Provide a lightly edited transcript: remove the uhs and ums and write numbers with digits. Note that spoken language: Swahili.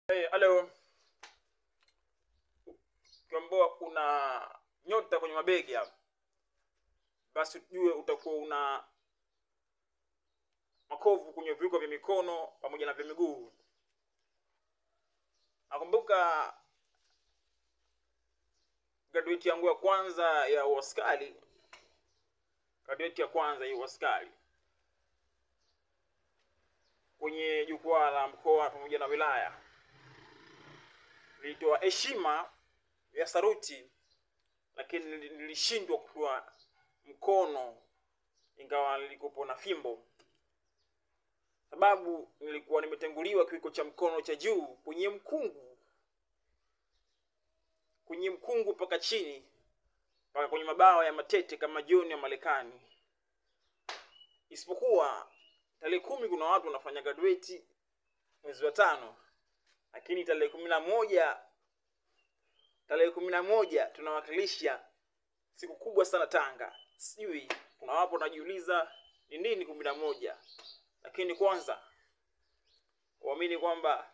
Hello. Ukiambiwa una nyota kwenye mabegi hapa, basi ujue utakuwa una makovu kwenye viungo vya mikono pamoja na vya miguu. Nakumbuka graduate yangu ya kwanza ya uaskari. Graduate ya kwanza ya uaskari kwenye jukwaa la mkoa pamoja na wilaya. Nilitoa heshima ya saruti, lakini nilishindwa kutoa mkono ingawa nilikuwa na fimbo. Sababu nilikuwa nimetenguliwa kiwiko cha mkono cha juu kwenye mkungu mpaka chini, mpaka kwenye mabawa ya matete kama John ya Marekani. Isipokuwa tarehe 10 kuna watu wanafanya graduate mwezi wa 5, lakini tarehe 11 tunawakilisha siku kubwa sana Tanga. Sijui kuna wapo wanajiuliza ni nini 11. Lakini kwanza waamini kwamba